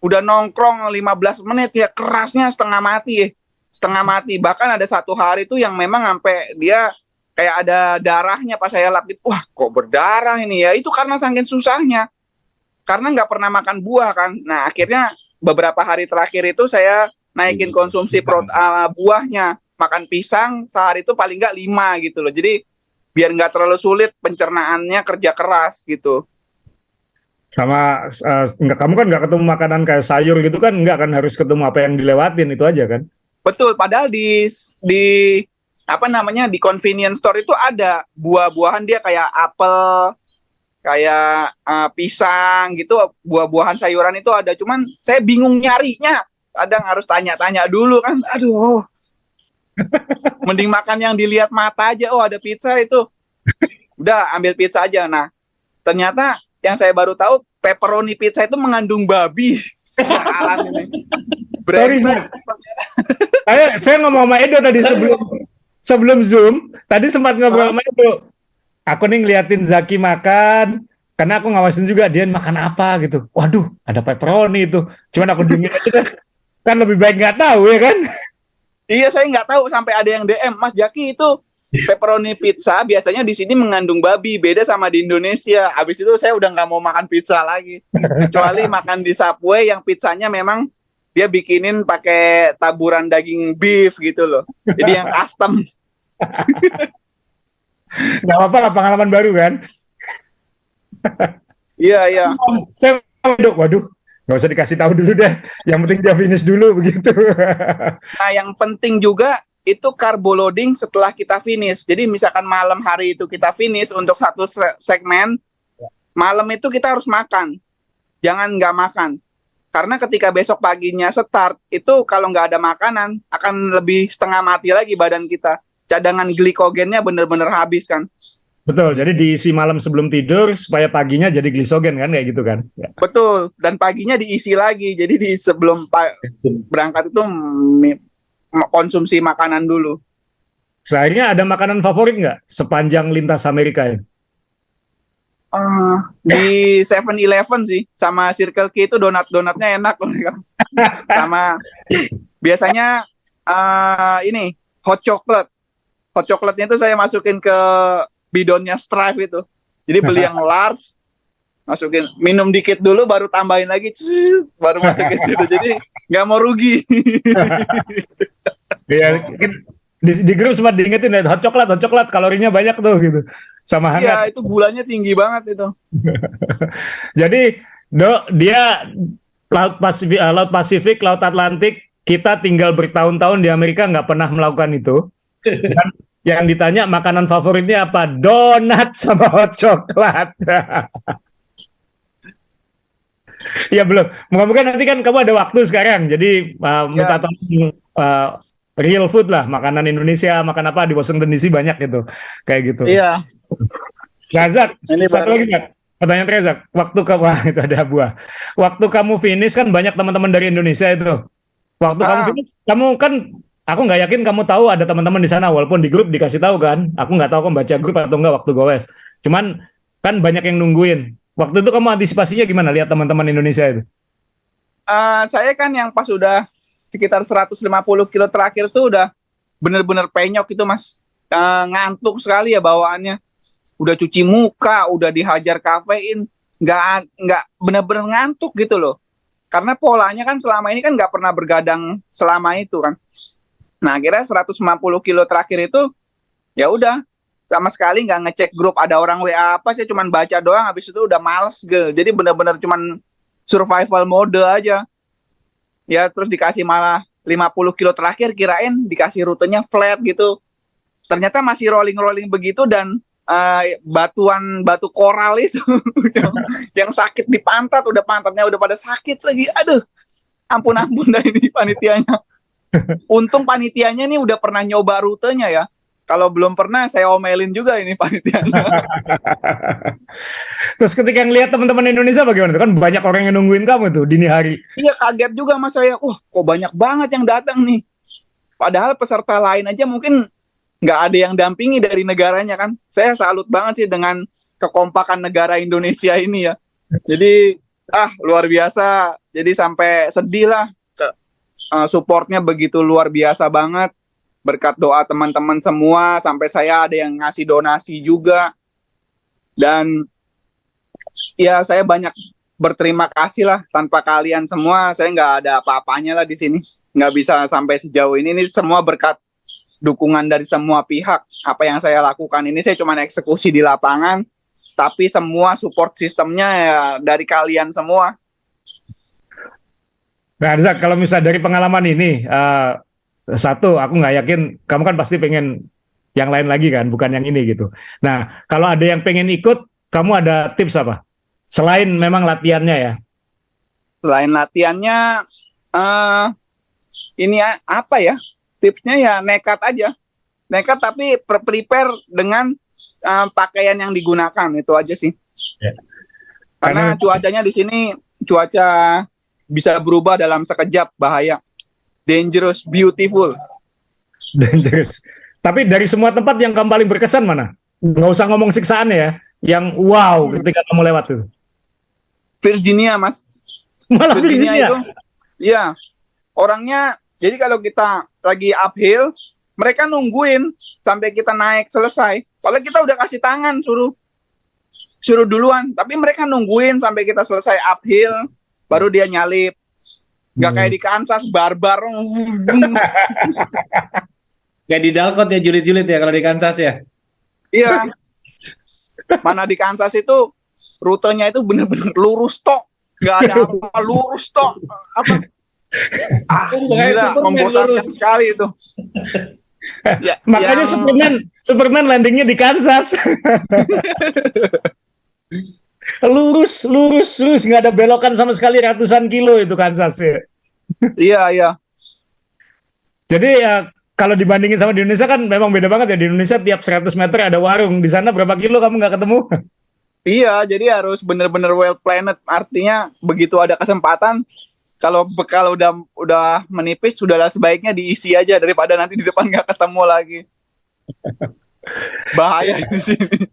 Udah nongkrong 15 menit ya, kerasnya setengah mati. Setengah mati. Bahkan ada satu hari itu yang memang sampai dia kayak ada darahnya pas saya lap gitu. Wah, kok berdarah ini ya? Itu karena saking susahnya. karena nggak pernah makan buah kan. Nah akhirnya beberapa hari terakhir itu saya naikin konsumsi buahnya, makan pisang sehari itu paling nggak 5 gitu loh. Jadi biar nggak terlalu sulit pencernaannya, kerja keras gitu. Sama kamu kan nggak ketemu makanan kayak sayur gitu kan, nggak kan, harus ketemu apa yang dilewatin itu aja kan. Betul, padahal di apa namanya, di convenience store itu ada buah-buahan, dia kayak apel, kayak pisang gitu, buah-buahan sayuran itu ada. Cuman saya bingung nyarinya, kadang harus tanya-tanya dulu kan. Aduh, mending makan yang dilihat mata aja. Oh ada pizza itu, udah ambil pizza aja. Nah ternyata yang saya baru tahu, pepperoni pizza itu mengandung babi. Sialan ini. Sorry, saya ngomong sama Edo tadi sebelum Zoom, tadi sempat ngobrol sama Edo. Aku nih ngeliatin Zaki makan, karena aku ngawasin juga dia makan apa gitu. Waduh, ada pepperoni itu. Cuman aku dingin aja kan lebih baik nggak tahu ya kan. Iya, saya nggak tahu, sampai ada yang DM, Mas Jaki itu pepperoni pizza biasanya di sini mengandung babi, beda sama di Indonesia. Habis itu saya udah nggak mau makan pizza lagi, kecuali makan di Subway yang pizzanya memang dia bikinin pakai taburan daging beef gitu loh, jadi yang custom. Nggak apa-apa lah, pengalaman baru kan. Iya iya. Saya waduh, nggak usah dikasih tahu dulu deh. Yang penting dia finish dulu begitu. Nah yang penting juga itu carbo loading setelah kita finish. Jadi misalkan malam hari itu kita finish untuk satu segmen, malam itu kita harus makan. Jangan nggak makan. Karena ketika besok paginya start, itu kalau nggak ada makanan, akan lebih setengah mati lagi badan kita. Cadangan glikogennya bener-bener habis kan. Betul, jadi diisi malam sebelum tidur, supaya paginya jadi glisogen kan, kayak gitu kan. Ya. Betul, dan paginya diisi lagi. Jadi sebelum berangkat itu konsumsi makanan dulu. Sebenarnya ada makanan favorit nggak sepanjang lintas Amerika ini? Di 7-Eleven sih, sama Circle K itu donat-donatnya enak loh. Sama biasanya ini hot chocolate. Hot chocolate-nya itu saya masukin ke bidonnya Stripe itu. Jadi beli yang large, masukin, minum dikit dulu, baru tambahin lagi, baru masukin situ. Jadi nggak mau rugi. Ya, di grup sempat diingetin hot coklat kalorinya banyak tuh gitu, sama hangat. Iya, itu gulanya tinggi banget itu. Jadi dia Laut Pasifik, Laut Atlantik, kita tinggal bertahun-tahun di Amerika nggak pernah melakukan itu. Dan yang ditanya makanan favoritnya apa? Donat sama hot coklat. Ya belum. Moga-moga nanti kan kamu ada waktu sekarang. Jadi minta tolong real food lah, makanan Indonesia, makan apa di Washington DC banyak gitu, kayak gitu. Iya. Razak, satu lagi nggak? Pertanyaan Razak, waktu kamu itu ada buah. Waktu kamu finish kan banyak teman-teman dari Indonesia itu. Waktu kamu finish, kamu kan, aku nggak yakin kamu tahu ada teman-teman di sana, walaupun di grup dikasih tahu kan. Aku nggak tahu kamu baca grup atau nggak waktu gowes. Cuman kan banyak yang nungguin. Waktu itu kamu antisipasinya gimana lihat teman-teman Indonesia itu? Saya kan yang pas udah sekitar 150 kilo terakhir tuh udah bener-bener penyok itu Mas. Ngantuk sekali ya bawaannya. Udah cuci muka, udah dihajar kafein, nggak bener-bener ngantuk gitu loh. Karena polanya kan selama ini kan nggak pernah bergadang selama itu kan. Nah akhirnya 150 kilo terakhir itu ya udah sama sekali nggak ngecek grup ada orang WA apa, saya cuman baca doang, habis itu udah males gitu. Jadi bener-bener cuman survival mode aja. Ya terus dikasih malah 50 kilo terakhir, kirain dikasih rutenya flat gitu. Ternyata masih rolling-rolling begitu, dan batu koral itu yang sakit di pantat, udah pantatnya udah pada sakit lagi. Aduh, ampun dah ini panitianya. Untung panitianya nih udah pernah nyoba rutenya ya. Kalau belum pernah saya omelin juga ini panitianya. Terus ketika ngelihat teman-teman Indonesia bagaimana? Kan banyak orang yang nungguin kamu tuh dini hari. Iya, kaget juga mas saya. Kok banyak banget yang datang nih. Padahal peserta lain aja mungkin nggak ada yang dampingi dari negaranya kan. Saya salut banget sih dengan kekompakan negara Indonesia ini ya. Jadi luar biasa. Jadi sampai sedih lah. Supportnya begitu luar biasa banget. Berkat doa teman-teman semua, sampai saya ada yang ngasih donasi juga. Dan ya saya banyak berterima kasih lah. Tanpa kalian semua saya nggak ada apa-apanya lah di sini. Nggak bisa sampai sejauh ini. Ini semua berkat dukungan dari semua pihak. Apa yang saya lakukan ini saya cuma eksekusi di lapangan, tapi semua support sistemnya ya dari kalian semua. Nah, Zak, kalau misalnya dari pengalaman ini, satu, aku nggak yakin, kamu kan pasti pengen yang lain lagi kan, bukan yang ini gitu. Nah, kalau ada yang pengen ikut, kamu ada tips apa? Selain memang latihannya ya? Selain latihannya, ini apa ya? Tipsnya ya nekat aja. Nekat tapi prepare dengan pakaian yang digunakan, itu aja sih. Ya. Karena cuacanya di sini, cuaca bisa berubah dalam sekejap, bahaya. Dangerous, beautiful. Dangerous. Tapi dari semua tempat yang kamu paling berkesan mana? Nggak usah ngomong siksaan ya, yang wow ketika kamu lewat itu. Virginia, Mas. Malah Virginia itu, ya, orangnya, jadi kalau kita lagi uphill, mereka nungguin sampai kita naik selesai. Kalau kita udah kasih tangan, suruh duluan. Tapi mereka nungguin sampai kita selesai uphill, baru dia nyalip. Gak kayak di Kansas, barbar. Kayak di Dalkot ya, julid-julid ya kalau di Kansas ya. Iya. Mana di Kansas itu rutenya itu bener-bener lurus tok. Gak ada apa, lurus tok. Apa? Gila, membosankan sekali itu. Ya, makanya Superman landingnya di Kansas. lurus, nggak ada belokan sama sekali, ratusan kilo itu Kansas ya. Iya. Jadi ya kalau dibandingin sama di Indonesia kan memang beda banget ya. Di Indonesia tiap 100 meter ada warung. Di sana berapa kilo kamu nggak ketemu? Iya, jadi harus bener-bener well planned. Artinya begitu ada kesempatan, kalau bekal udah menipis, sudahlah sebaiknya diisi aja daripada nanti di depan nggak ketemu lagi. Bahaya di sini.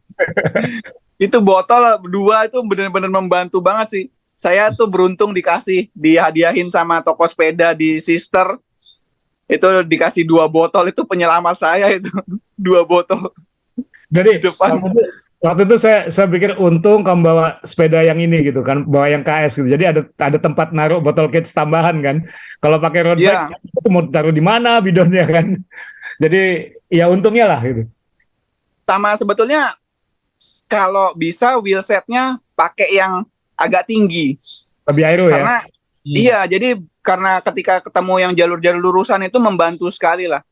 Itu botol 2 itu benar-benar membantu banget sih. Saya tuh beruntung dihadiahin sama toko sepeda di Sister. Itu dikasih 2 botol, itu penyelamat saya itu. 2 botol. Jadi waktu itu saya pikir untung kamu bawa sepeda yang ini gitu kan, bawa yang KS gitu. Jadi ada tempat naruh botol kids tambahan kan. Kalau pakai road bike itu mau taruh di mana bidonnya kan. Jadi ya untungnya lah gitu. Sama sebetulnya kalau bisa wheelsetnya pakai yang agak tinggi. Lebih aero ya. Karena iya, jadi karena ketika ketemu yang jalur-jalur lurusan itu membantu sekali lah.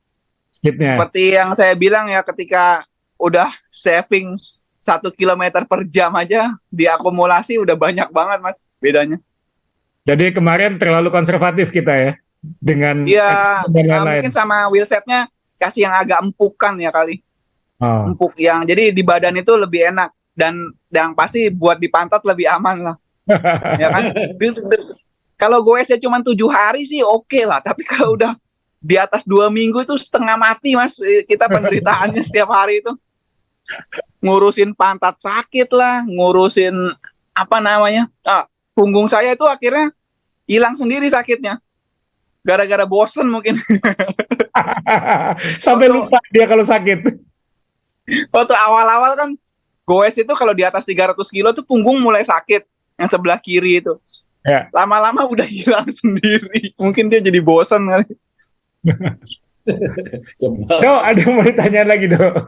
Speednya. Seperti yang saya bilang ya, ketika udah saving 1 km per jam aja, diakumulasi udah banyak banget Mas bedanya. Jadi kemarin terlalu konservatif kita ya dengan mungkin sama wheelsetnya kasih yang agak empukan ya kali. Empuk yang jadi di badan itu lebih enak, dan yang pasti buat di pantat lebih aman lah. Ya kan? Kalau gue sih cuma 7 hari sih oke lah, tapi kalau udah di atas 2 minggu itu setengah mati Mas, kita penderitaannya setiap hari itu. Ngurusin pantat sakit lah, ngurusin apa namanya, punggung saya itu akhirnya hilang sendiri sakitnya, gara-gara bosen mungkin. Sampai lupa dia kalau sakit. Waktu awal-awal kan goes itu kalau di atas 300 kilo tuh punggung mulai sakit, yang sebelah kiri itu. Ya. Lama-lama udah hilang sendiri, mungkin dia jadi bosen kali. Ada yang mau ditanya lagi dong.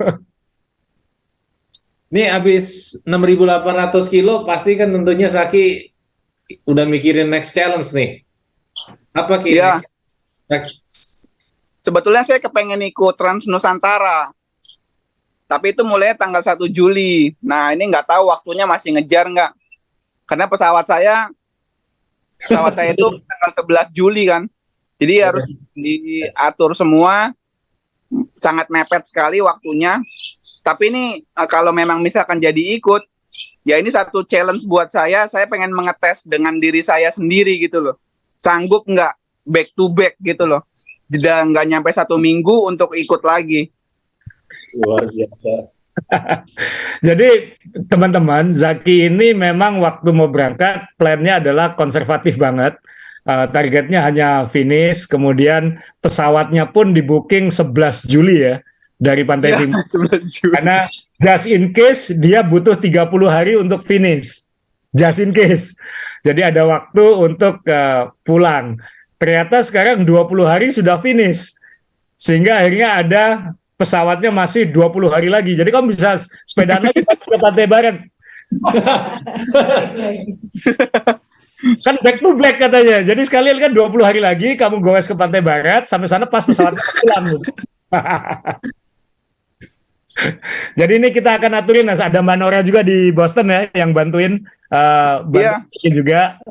Ini habis 6.800 kilo, pasti kan tentunya Zaki udah mikirin next challenge nih. Apa kira? Sebetulnya saya kepengen ikut Trans Nusantara, tapi itu mulai tanggal 1 Juli. Nah ini nggak tahu waktunya masih ngejar nggak? Karena pesawat saya itu tanggal 11 Juli kan. Jadi harus diatur semua, sangat mepet sekali waktunya. Tapi ini kalau memang misalkan jadi ikut, ya ini satu challenge buat saya pengen mengetes dengan diri saya sendiri gitu loh. Sanggup nggak back to back gitu loh. Jeda nggak nyampe 1 minggu untuk ikut lagi. Luar biasa. Jadi teman-teman, Zaki ini memang waktu mau berangkat, plannya adalah konservatif banget. Targetnya hanya finish, kemudian pesawatnya pun di booking 11 Juli ya. Dari Pantai Timur. Karena just in case dia butuh 30 hari untuk finish. Just in case. Jadi ada waktu untuk pulang. Ternyata sekarang 20 hari sudah finish. Sehingga akhirnya ada pesawatnya masih 20 hari lagi. Jadi kamu bisa sepedaan lagi ke Pantai Barat. Kan back to black katanya. Jadi sekalian kan 20 hari lagi kamu goes ke Pantai Barat, sampai sana pas pesawatnya pulang. Jadi ini kita akan aturin, ada Mbak Nora juga di Boston ya yang bantuin, bantuin juga.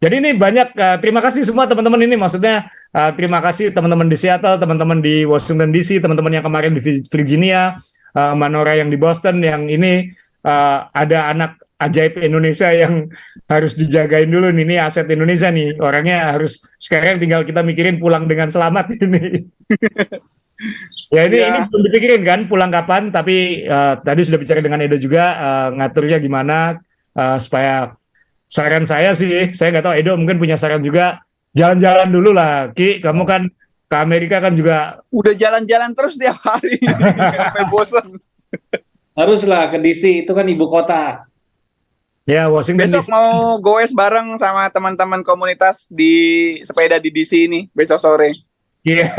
Jadi ini banyak, terima kasih semua teman-teman ini, maksudnya terima kasih teman-teman di Seattle, teman-teman di Washington DC, teman-teman yang kemarin di Virginia, Mbak Nora yang di Boston, yang ini ada anak ajaib Indonesia yang harus dijagain dulu nih, ini aset Indonesia nih, orangnya harus sekarang tinggal kita mikirin pulang dengan selamat ini. Ya ini belum dipikirin kan pulang kapan, tapi tadi sudah bicara dengan Edo juga, ngaturnya gimana, supaya saran saya sih, saya nggak tahu Edo mungkin punya saran juga, jalan-jalan dulu lah, Ki, kamu kan ke Amerika kan juga. Udah jalan-jalan terus tiap hari, sampai bosan. Haruslah ke DC, itu kan ibu kota. Ya, Washington besok DC. Mau goes bareng sama teman-teman komunitas di sepeda di DC ini besok sore. Iya,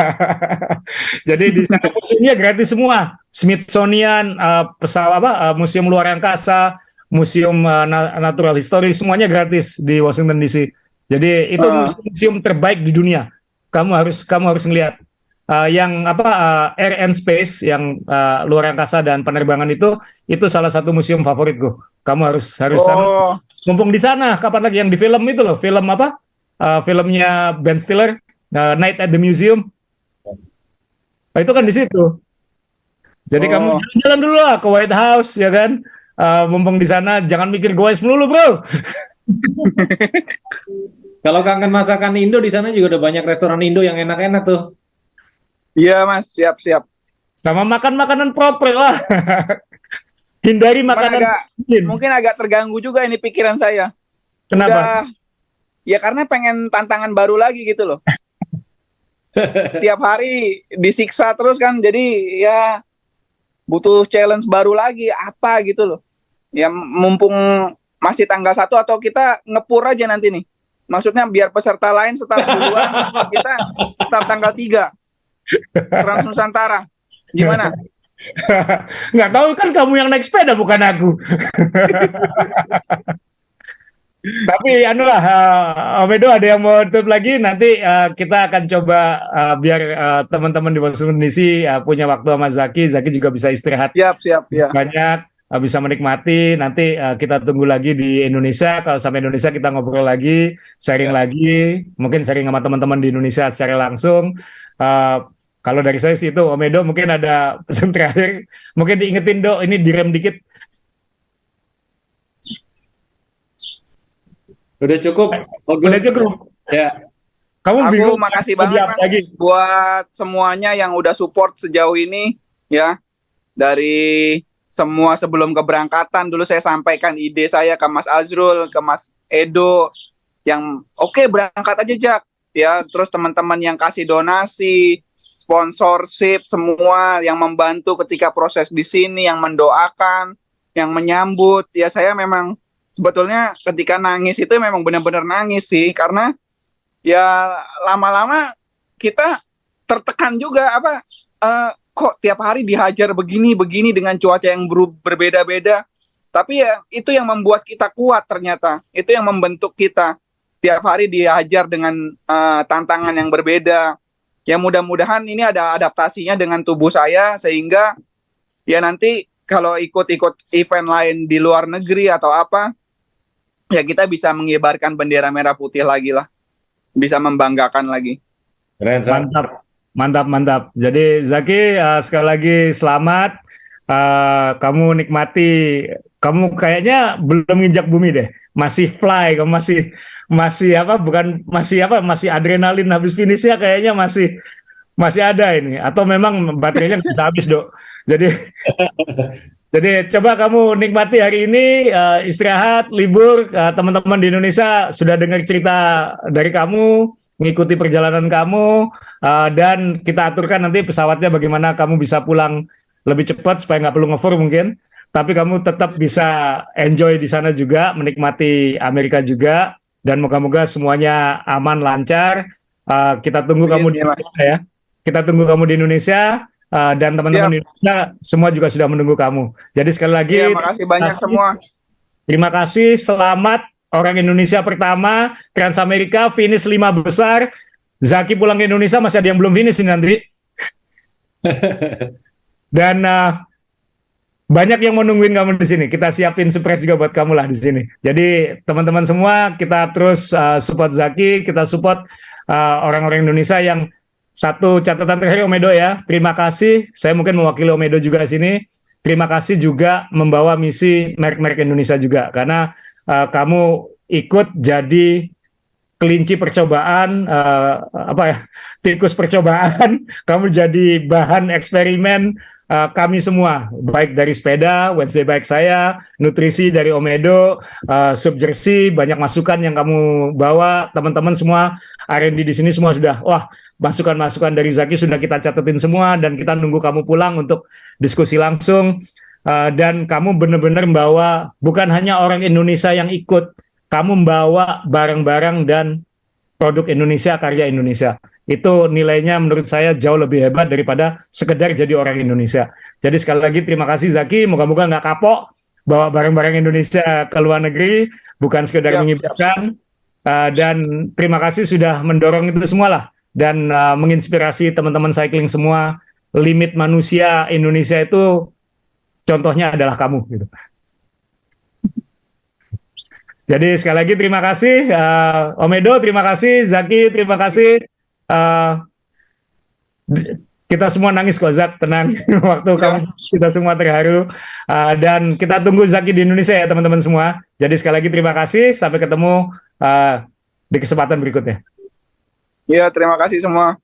jadi di sana museumnya gratis semua, Smithsonian, pesawat museum luar angkasa, museum natural history, semuanya gratis di Washington DC. Jadi itu museum terbaik di dunia. Kamu harus ngelihat. Yang Air and Space, yang luar angkasa dan penerbangan itu salah satu museum favoritku. Kamu harus sana. Mumpung di sana, kapan lagi yang di film itu loh, film filmnya Ben Stiller. Night at the Museum, itu kan di situ. Jadi kamu jalan dulu lah ke White House ya kan, mumpung di sana, jangan mikir goes melulu bro. Kalau kangen masakan Indo, di sana juga udah banyak restoran Indo yang enak-enak tuh. Iya mas, siap-siap. Sama makan makanan proper lah. Hindari makanan. Mungkin agak terganggu juga ini pikiran saya. Kenapa? Ya karena pengen tantangan baru lagi gitu loh. Tiap hari disiksa terus kan, jadi ya butuh challenge baru lagi apa gitu loh. Ya mumpung masih tanggal 1 atau kita ngepur aja nanti nih. Maksudnya biar peserta lain start duluan, kita start tanggal 3. Trans Nusantara. Gimana? Nggak tahu kan kamu yang naik sepeda bukan aku. Tapi Om Edo ada yang mau tutup lagi, nanti kita akan coba biar teman-teman di Washington DC punya waktu sama Zaki juga bisa istirahat. Siap ya. Banyak, bisa menikmati. Nanti kita tunggu lagi di Indonesia. Kalau sampai Indonesia kita ngobrol lagi, sharing lagi, mungkin sharing sama teman-teman di Indonesia secara langsung. Kalau dari saya sih itu, Om Edo mungkin ada pesan terakhir, mungkin diingetin Do, ini direm dikit. Udah cukup. Udah cukup. Ya. Aku makasih banget Mas buat semuanya yang udah support sejauh ini ya. Dari semua sebelum keberangkatan dulu saya sampaikan ide saya ke Mas Azrul, ke Mas Edo yang oke, berangkat aja Jak. Ya, terus teman-teman yang kasih donasi, sponsorship, semua yang membantu ketika proses di sini, yang mendoakan, yang menyambut. Ya saya memang sebetulnya ketika nangis itu memang benar-benar nangis sih, karena ya lama-lama kita tertekan juga kok tiap hari dihajar begini dengan cuaca yang berbeda-beda. Tapi ya itu yang membuat kita kuat ternyata. Itu yang membentuk kita. Tiap hari dihajar dengan tantangan yang berbeda. Ya mudah-mudahan ini ada adaptasinya dengan tubuh saya sehingga ya nanti kalau ikut-ikut event lain di luar negeri atau apa, ya kita bisa mengibarkan bendera merah putih lagi lah. Bisa membanggakan lagi. Mantap. Jadi Zaki, sekali lagi selamat. Kamu nikmati. Kamu kayaknya belum nginjak bumi deh. Masih fly, kamu masih adrenalin habis finishnya kayaknya masih ada ini. Atau memang baterainya bisa habis, Dok. Jadi coba kamu nikmati hari ini, istirahat, libur. Teman-teman di Indonesia sudah dengar cerita dari kamu, mengikuti perjalanan kamu, dan kita aturkan nanti pesawatnya bagaimana kamu bisa pulang lebih cepat supaya nggak perlu ngefur mungkin. tapi kamu tetap bisa enjoy di sana juga, menikmati Amerika juga, dan moga-moga semuanya aman, lancar. Kita tunggu kamu di Indonesia ya. Kita tunggu kamu di Indonesia, dan teman-teman di Indonesia semua juga sudah menunggu kamu. Jadi sekali lagi, makasih banyak semua. Terima kasih, selamat orang Indonesia pertama, Trans Amerika, finish 5 besar. Zaki pulang ke Indonesia, masih ada yang belum finish ini nanti. Dan banyak yang mau nungguin kamu di sini. Kita siapin surprise juga buat kamu lah di sini. Jadi teman-teman semua, kita terus support Zaki, kita support orang-orang Indonesia. Yang satu catatan terakhir Om Edo ya, terima kasih. Saya mungkin mewakili Om Edo juga di sini. Terima kasih juga membawa misi merek-merek Indonesia juga, karena kamu ikut jadi kelinci percobaan, tikus percobaan. Kamu jadi bahan eksperimen kami semua, baik dari sepeda, Wednesday Bike saya, nutrisi dari Om Edo, Subjersey, banyak masukan yang kamu bawa, teman-teman semua, R&D di sini semua sudah, masukan-masukan dari Zaki sudah kita catetin semua, dan kita nunggu kamu pulang untuk diskusi langsung. Dan kamu benar-benar membawa, bukan hanya orang Indonesia yang ikut, kamu membawa barang-barang dan produk Indonesia, karya Indonesia. Itu nilainya menurut saya jauh lebih hebat daripada sekedar jadi orang Indonesia. Jadi sekali lagi terima kasih Zaki, moga-moga nggak kapok bawa barang-barang Indonesia ke luar negeri, bukan sekedar mengibarkan. Dan terima kasih sudah mendorong itu semua lah, dan menginspirasi teman-teman cycling semua. Limit manusia Indonesia itu contohnya adalah kamu gitu. Jadi sekali lagi terima kasih Om Edo, terima kasih Zaki, terima kasih. Kita semua nangis kok Zak, tenang. Waktu kamu, kita semua terharu. Dan kita tunggu Zaki di Indonesia ya teman-teman semua. Jadi sekali lagi terima kasih, sampai ketemu di kesempatan berikutnya. Iya, terima kasih semua.